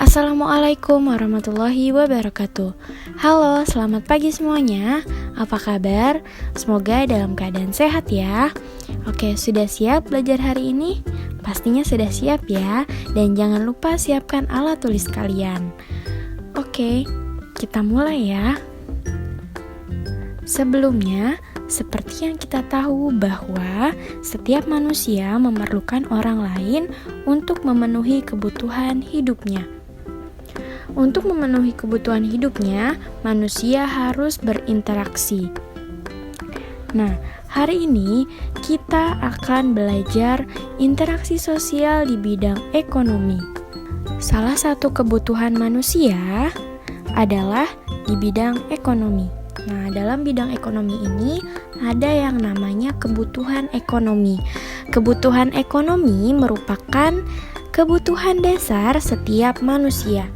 Assalamualaikum warahmatullahi wabarakatuh. Halo, selamat pagi semuanya. Apa kabar? Semoga dalam keadaan sehat ya. Oke, sudah siap belajar hari ini? Pastinya sudah siap ya. Dan jangan lupa siapkan alat tulis kalian. Oke, kita mulai ya. Sebelumnya, seperti yang kita tahu bahwa setiap manusia memerlukan orang lain untuk memenuhi kebutuhan hidupnya. Untuk memenuhi kebutuhan hidupnya, manusia harus berinteraksi. Nah, hari ini kita akan belajar interaksi sosial di bidang ekonomi. Salah satu kebutuhan manusia adalah di bidang ekonomi. Nah, dalam bidang ekonomi ini ada yang namanya kebutuhan ekonomi. Kebutuhan ekonomi merupakan kebutuhan dasar setiap manusia.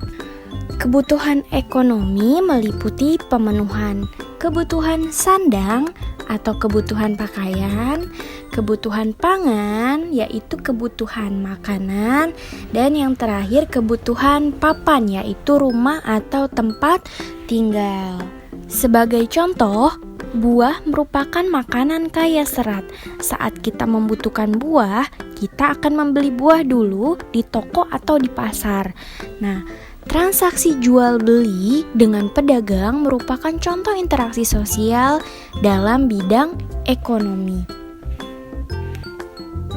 Kebutuhan ekonomi meliputi pemenuhan kebutuhan sandang atau kebutuhan pakaian, kebutuhan pangan yaitu kebutuhan makanan, dan yang terakhir kebutuhan papan yaitu rumah atau tempat tinggal. Sebagai contoh, buah merupakan makanan kaya serat. Saat kita membutuhkan buah, kita akan membeli buah dulu di toko atau di pasar. Nah, transaksi jual beli dengan pedagang merupakan contoh interaksi sosial dalam bidang ekonomi.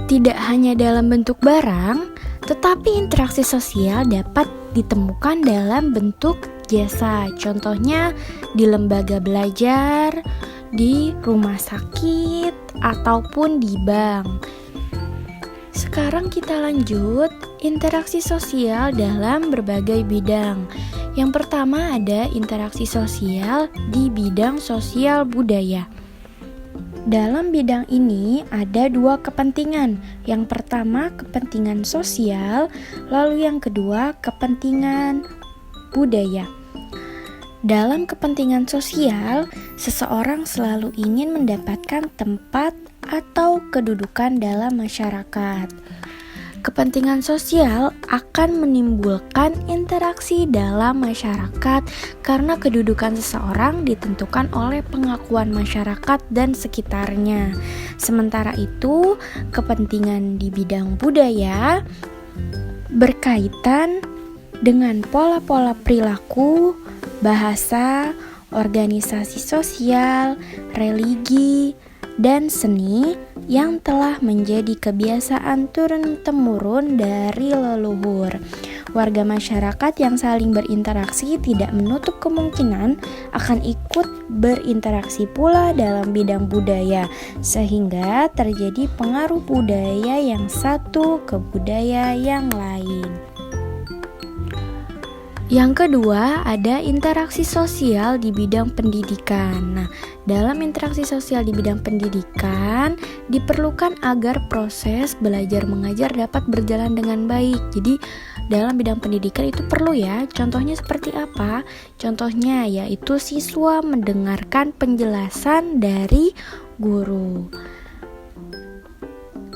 Tidak hanya dalam bentuk barang, tetapi interaksi sosial dapat ditemukan dalam bentuk jasa. Contohnya di lembaga belajar, di rumah sakit, ataupun di bank. Sekarang kita lanjut interaksi sosial dalam berbagai bidang. Yang pertama ada interaksi sosial di bidang sosial budaya. Dalam bidang ini ada dua kepentingan. Yang pertama kepentingan sosial, lalu yang kedua kepentingan budaya. Dalam kepentingan sosial, seseorang selalu ingin mendapatkan tempat atau kedudukan dalam masyarakat. Kepentingan sosial akan menimbulkan interaksi dalam masyarakat karena kedudukan seseorang ditentukan oleh pengakuan masyarakat dan sekitarnya. Sementara itu, kepentingan di bidang budaya berkaitan dengan pola-pola perilaku, bahasa, organisasi sosial, religi, dan seni yang telah menjadi kebiasaan turun-temurun dari leluhur. Warga masyarakat yang saling berinteraksi tidak menutup kemungkinan akan ikut berinteraksi pula dalam bidang budaya, sehingga terjadi pengaruh budaya yang satu ke budaya yang lain. Yang kedua, ada interaksi sosial di bidang pendidikan. Nah, dalam interaksi sosial di bidang pendidikan diperlukan agar proses belajar mengajar dapat berjalan dengan baik. Jadi, dalam bidang pendidikan itu perlu ya. Contohnya seperti apa? Contohnya yaitu siswa mendengarkan penjelasan dari guru.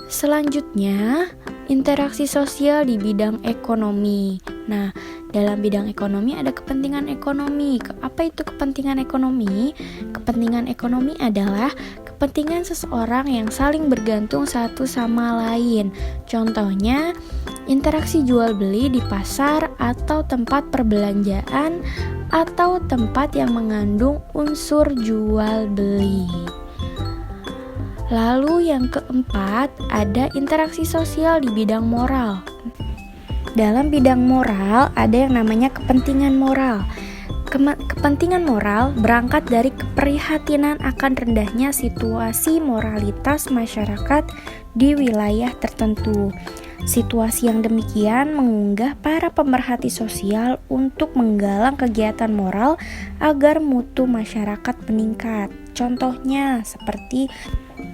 Selanjutnya, interaksi sosial di bidang ekonomi. Nah, dalam bidang ekonomi ada kepentingan ekonomi. Apa itu kepentingan ekonomi? Kepentingan ekonomi adalah kepentingan seseorang yang saling bergantung satu sama lain. Contohnya, interaksi jual beli di pasar atau tempat perbelanjaan atau tempat yang mengandung unsur jual beli. Lalu yang keempat, ada interaksi sosial di bidang moral. Dalam bidang moral ada yang namanya kepentingan moral. Kepentingan moral berangkat dari keprihatinan akan rendahnya situasi moralitas masyarakat di wilayah tertentu. Situasi yang demikian mengunggah para pemerhati sosial untuk menggalang kegiatan moral agar mutu masyarakat meningkat. Contohnya seperti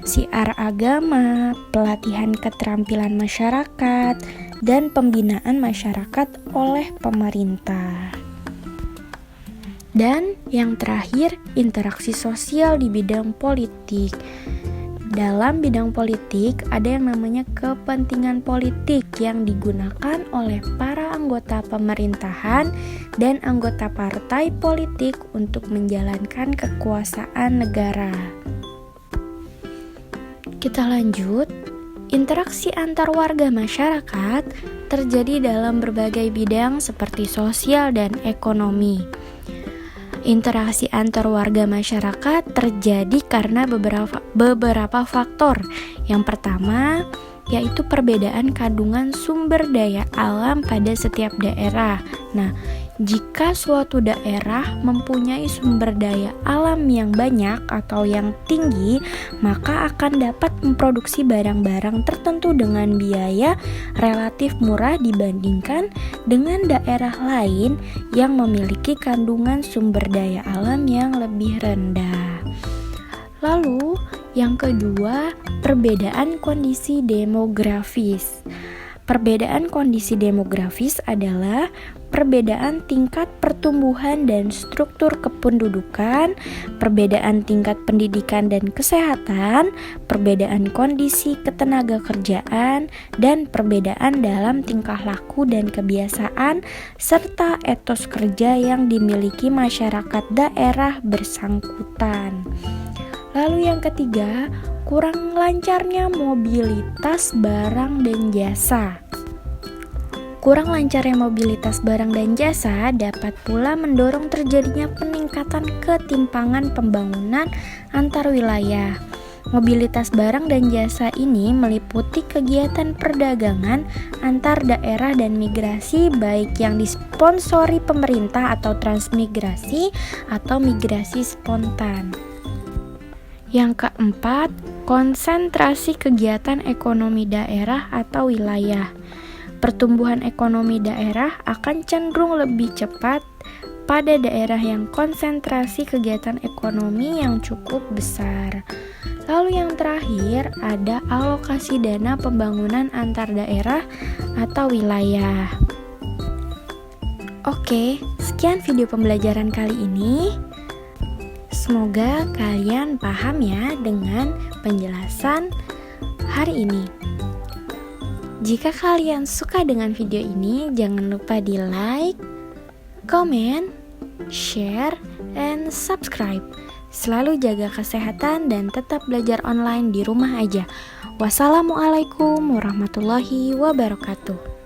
siar agama, pelatihan keterampilan masyarakat, dan pembinaan masyarakat oleh pemerintah. Dan yang terakhir, interaksi sosial di bidang politik. Dalam bidang politik, ada yang namanya kepentingan politik yang digunakan oleh para anggota pemerintahan dan anggota partai politik untuk menjalankan kekuasaan negara. Kita lanjut. Interaksi antar warga masyarakat terjadi dalam berbagai bidang seperti sosial dan ekonomi. Interaksi antar warga masyarakat terjadi karena beberapa faktor. Yang pertama, yaitu perbedaan kandungan sumber daya alam pada setiap daerah. Nah, jika suatu daerah mempunyai sumber daya alam yang banyak atau yang tinggi, maka akan dapat memproduksi barang-barang tertentu dengan biaya relatif murah dibandingkan dengan daerah lain yang memiliki kandungan sumber daya alam yang lebih rendah. Lalu, yang kedua, perbedaan kondisi demografis. Perbedaan kondisi demografis adalah perbedaan tingkat pertumbuhan dan struktur kependudukan, perbedaan tingkat pendidikan dan kesehatan, perbedaan kondisi ketenaga kerjaan, dan perbedaan dalam tingkah laku dan kebiasaan, serta etos kerja yang dimiliki masyarakat daerah bersangkutan. Lalu yang ketiga, kurang lancarnya mobilitas barang dan jasa. Kurang lancarnya mobilitas barang dan jasa dapat pula mendorong terjadinya peningkatan ketimpangan pembangunan antar wilayah. Mobilitas barang dan jasa ini meliputi kegiatan perdagangan antar daerah dan migrasi, baik yang disponsori pemerintah atau transmigrasi atau migrasi spontan. Yang keempat, konsentrasi kegiatan ekonomi daerah atau wilayah. Pertumbuhan ekonomi daerah akan cenderung lebih cepat pada daerah yang konsentrasi kegiatan ekonomi yang cukup besar. Lalu yang terakhir, ada alokasi dana pembangunan antar daerah atau wilayah. Oke, sekian video pembelajaran kali ini. Semoga kalian paham ya dengan penjelasan hari ini. Jika kalian suka dengan video ini, jangan lupa di like, comment, share, and subscribe. Selalu jaga kesehatan dan tetap belajar online di rumah aja. Wassalamualaikum warahmatullahi wabarakatuh.